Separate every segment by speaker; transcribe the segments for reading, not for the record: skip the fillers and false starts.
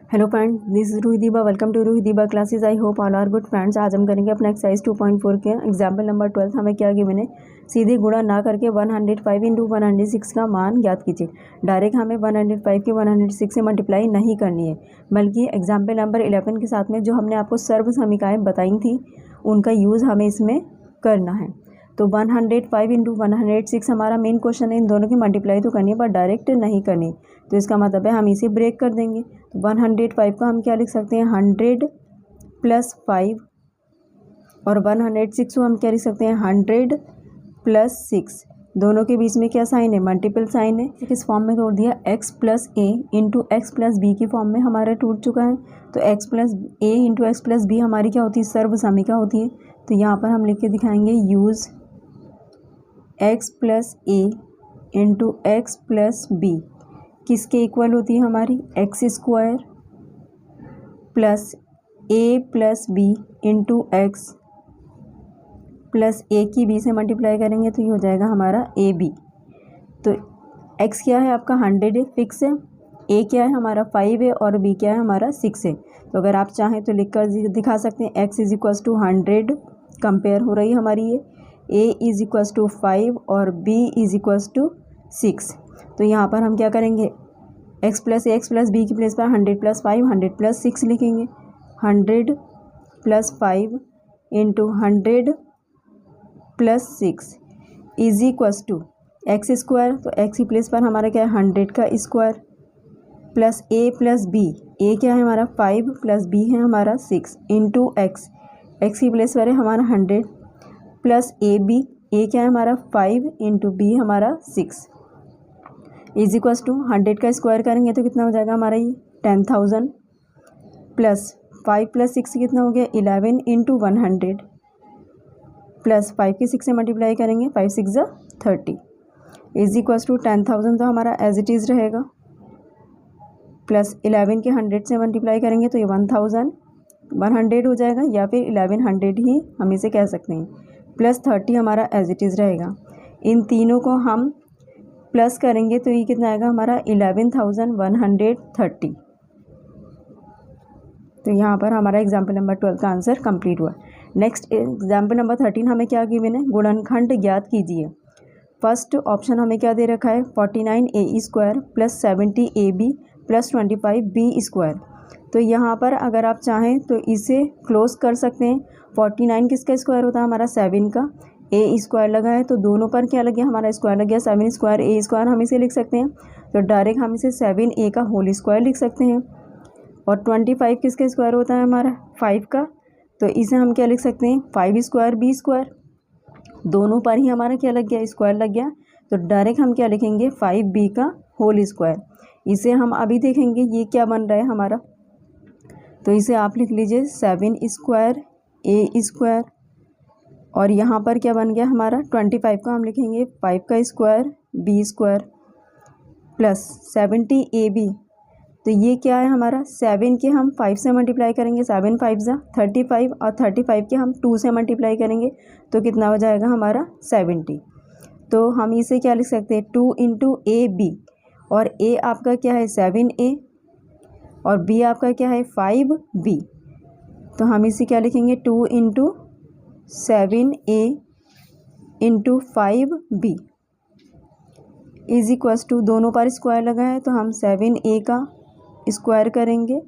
Speaker 1: Hello friend, this is Ruhi Diba. Welcome to Ruhi Diba classes. I hope all are good friends. आज हम करेंगे अपना exercise 2.4 के एग्जाम्पल नंबर 12। हमें क्या गिवन है, सीधे गुणा ना करके 105 इंटू 106 का मान ज्ञात कीजिए। डायरेक्ट हमें 105 के 106 से मल्टीप्लाई नहीं करनी है, बल्कि एग्जाम्पल नंबर 11 के साथ में जो हमने आपको सर्व समीकाएँ बताई थी उनका यूज़ हमें इसमें करना है। तो 105 इंटू 106 हमारा मेन क्वेश्चन है। इन दोनों की मल्टीप्लाई तो करनी है बट डायरेक्ट नहीं करनी, तो इसका मतलब है हम इसे ब्रेक कर देंगे। तो 105 का हम क्या लिख सकते हैं, 100 प्लस 5, और 106 को हम क्या लिख सकते हैं, 100 प्लस 6। दोनों के बीच में क्या साइन है, मल्टीपल साइन है। किस फॉर्म में तोड़ दिया, x plus a into x plus b की फॉर्म में हमारा टूट चुका है। तो x plus a into x plus B हमारी क्या होती है, सर्व समीका होती है। तो यहाँ पर हम लिख के दिखाएंगे, use x plus a into x plus b किसके इक्वल होती है हमारी, x square plus a plus b into x plus a की बी से मल्टीप्लाई करेंगे तो ये हो जाएगा हमारा ए बी। तो एक्स क्या है आपका 100 है, फिक्स है। ए क्या है हमारा 5 है और बी क्या है हमारा 6 है। तो अगर आप चाहें तो लिख कर दिखा सकते हैं, x is equals to 100 compare हो रही है हमारी ये, ए इज इक्वल्स टू 5 और बी इज इक्वल्स टू 6। तो यहाँ पर हम क्या करेंगे, x plus a x plus b की प्लेस पर 100 प्लस 5 100 प्लस 6 लिखेंगे। 100 plus 5 into 100 plus 6 is equals to x square. तो एक्स की प्लेस पर हमारा क्या है, 100 का square plus a plus b, a क्या है हमारा 5 प्लस बी है हमारा 6 इंटू एक्स, एक्स की प्लेस पर है हमारा 100 प्लस ए बी, ए क्या है हमारा 5 इंटू बी हमारा 6 इज इक्वल्स टू 100 का स्क्वायर करेंगे तो कितना हो जाएगा हमारा ये 10,000 प्लस 5 प्लस 6 कितना हो गया 11 इंटू 100 प्लस 5 के 6 से मल्टीप्लाई करेंगे 5 6 जा 30 इज इक्वल्स टू 10,000 तो हमारा एज इट इज़ रहेगा, प्लस 11 के 100 से मल्टीप्लाई करेंगे तो ये 1,100 हो जाएगा, या फिर 1100 ही हम इसे कह सकते हैं, प्लस 30 हमारा एज इट इज़ रहेगा। इन तीनों को हम प्लस करेंगे तो ये कितना आएगा हमारा 11,130। तो यहाँ पर हमारा एग्जाम्पल नंबर 12 का आंसर कंप्लीट हुआ। नेक्स्ट एग्जाम्पल नंबर 13 हमें क्या गिवन है, गुणनखंड ज्ञात कीजिए। फर्स्ट ऑप्शन हमें क्या दे रखा है, 49 a square plus 70 a b plus 25 b square. तो यहाँ पर अगर आप चाहें तो इसे क्लोज कर सकते हैं। 49 किसका स्क्वायर होता है हमारा 7 का, ए स्क्वायर लगा है तो दोनों पर क्या लग गया हमारा स्क्वायर लग गया, 7 स्क्वायर ए स्क्वायर हम इसे लिख सकते हैं। तो डायरेक्ट हम इसे 7 ए का होल स्क्वायर लिख सकते हैं। और 25 किसका स्क्वायर होता है हमारा 5 का, तो इसे हम क्या लिख सकते हैं, 5 स्क्वायर बी स्क्वायर। दोनों पर ही हमारा क्या लग गया, स्क्वायर लग गया। तो डायरेक्ट हम क्या लिखेंगे, 5b का होल स्क्वायर। इसे हम अभी देखेंगे ये क्या बन रहा है हमारा। तो इसे आप लिख लीजिए 7 स्क्वायर ए स्क्वायर, और यहाँ पर क्या बन गया हमारा 25 का हम लिखेंगे 5 का square b square plus 70 a b. तो ये क्या है हमारा, 7 के हम 5 से मल्टीप्लाई करेंगे, 7 5 जा 35, और 35 के हम 2 से मल्टीप्लाई करेंगे तो कितना हो जाएगा हमारा 70। तो हम इसे क्या लिख सकते हैं, 2 इंटू ए बी, और ए आपका क्या है 7a और बी आपका क्या है 5b। तो हम इसे क्या लिखेंगे, 2 into 7a into 5b is equals to, दोनों पर स्क्वायर लगा है तो हम 7a का स्क्वायर करेंगे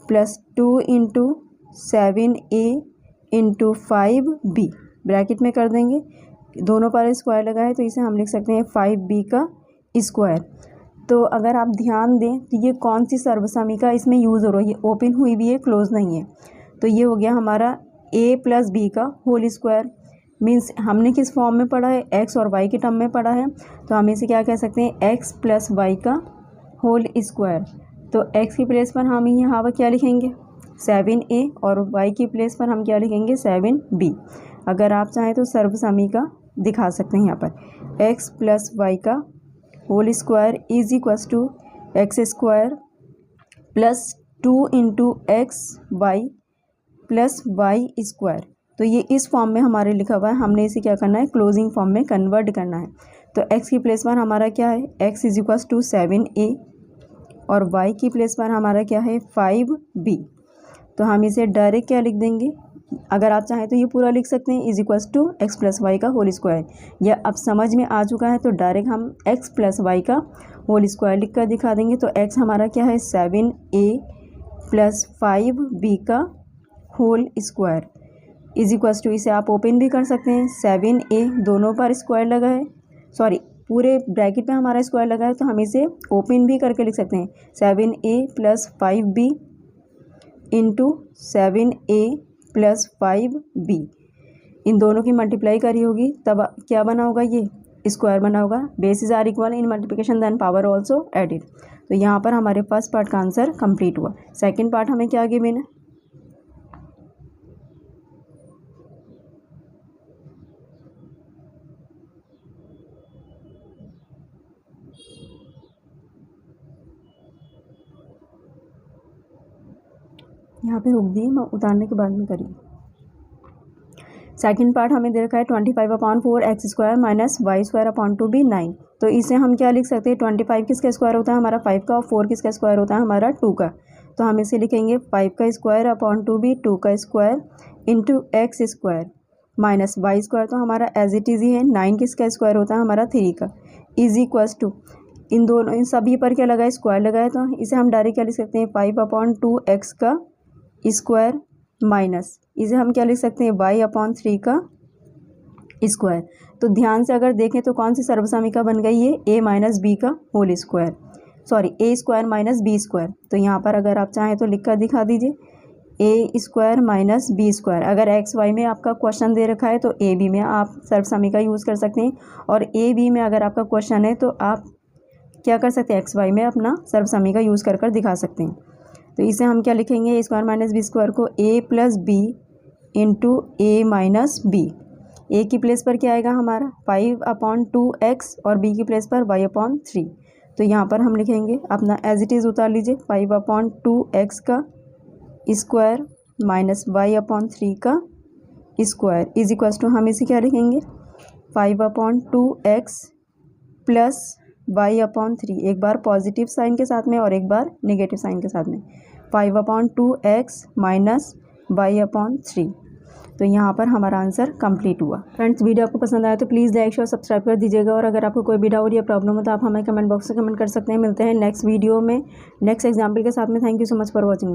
Speaker 1: plus 2 into 7a into 5b bracket में कर देंगे। दोनों पर स्क्वायर लगा है तो इसे हम लिख सकते हैं 5b का स्क्वायर। तो अगर आप ध्यान दें तो ये कौन सी सर्वसमीका इसमें यूज़ हो रही है, ओपन हुई भी है क्लोज नहीं है। तो ये हो गया हमारा a प्लस बी का होल स्क्वायर। मीन्स हमने किस फॉर्म में पढ़ा है, x और y के टर्म में पढ़ा है, तो हम इसे क्या कह सकते हैं, x प्लस वाई का होल स्क्वायर। तो x की प्लेस पर हम यहाँ पर क्या लिखेंगे 7a, और y की प्लेस पर हम क्या लिखेंगे 7b। अगर आप चाहें तो सर्वसमीका दिखा सकते हैं यहाँ पर, x प्लस वाई का whole square is equals to x square plus 2 into x y plus y square. तो ये इस फॉर्म में हमारे लिखा हुआ है, हमने इसे क्या करना है, क्लोजिंग फॉर्म में कन्वर्ट करना है। तो x की प्लेस पर हमारा क्या है, x is equals to 7a और y की प्लेस पर हमारा क्या है 5b। तो हम इसे डायरेक्ट क्या लिख देंगे, अगर आप चाहें तो ये पूरा लिख सकते हैं is equals to x plus y का होल स्क्वायर। यह अब समझ में आ चुका है तो डायरेक्ट हम एक्स प्लस वाई का होल स्क्वायर लिख कर दिखा देंगे। तो एक्स हमारा क्या है 7a प्लस 5b का whole square is equals to, इसे आप ओपन भी कर सकते हैं, 7a दोनों पर स्क्वायर लगा है, सॉरी पूरे ब्रैकेट पे हमारा स्क्वायर लगा है तो हम इसे ओपन भी करके लिख सकते हैं 7a plus 5b into 7a plus 5b। इन दोनों की मल्टीप्लाई करी होगी तब क्या बना होगा, ये स्क्वायर बना होगा। Bases are equal in multiplication then power also added. तो यहाँ पर हमारे फर्स्ट पार्ट का आंसर कंप्लीट हुआ। सेकंड पार्ट हमें क्या गिवन है, यहाँ पे रोक दिए, मैं उतारने के बाद में करिए। सेकंड पार्ट हमें दे रखा है 25/4 x square minus y square upon 2b 9। तो इसे हम क्या लिख सकते हैं, 25 किसका स्क्वायर होता है हमारा 5 का, और 4 किसका स्क्वायर होता है हमारा 2 का। तो हम इसे लिखेंगे 5 का स्क्वायर अपॉन 2b 2 का square into x square minus y square तो हमारा एज इट इज़ ही है, 9 किसका स्क्वायर होता है हमारा 3 का, इज इक्वल्स टू इन दोनों इन सभी पर क्या लगा है स्क्वायर लगा है। तो इसे हम डायरेक्ट क्या लिख सकते हैं 5/2 एक्स का स्क्वायर माइनस इसे हम क्या लिख सकते हैं y/3 का स्क्वायर। तो ध्यान से अगर देखें तो कौन सी सर्वसमीका बन गई है, a माइनस बी का whole square, sorry a square minus b square. तो यहाँ पर अगर आप चाहें तो लिख कर दिखा दीजिए a square minus b square. अगर एक्स वाई में आपका क्वेश्चन दे रखा है तो ए बी में आप सर्वसमीका यूज़ कर सकते हैं, और ए बी में अगर आपका क्वेश्चन है तो आप क्या कर सकते हैं एक्स वाई में अपना सर्वसमीका यूज़ कर कर दिखा सकते हैं। तो इसे हम क्या लिखेंगे, a square minus b square को a plus b into a minus b. A की प्लेस पर क्या आएगा हमारा 5/2 एक्स और बी की प्लेस पर y/3। तो यहाँ पर हम लिखेंगे अपना एज इट इज़ उतार लीजिए 5/2 एक्स का स्क्वायर माइनस y/3 का स्क्वायर इज इक्वल्स टू, हम इसे क्या लिखेंगे 5/2 एक्स प्लस y/3, एक बार पॉजिटिव साइन के साथ में और एक बार नेगेटिव साइन के साथ में, 5/2 एक्स माइनस y/3। तो यहाँ पर हमारा आंसर कंप्लीट हुआ। फ्रेंड्स वीडियो आपको पसंद आया तो प्लीज़ लाइक शेयर सब्सक्राइब कर दीजिएगा, और अगर आपको कोई भी डाउट या प्रॉब्लम हो तो आप हमें कमेंट बॉक्स में कमेंट कर सकते हैं। मिलते हैं नेक्स्ट वीडियो में नेक्स्ट एग्जाम्पल के साथ में। Thank you so much for watching.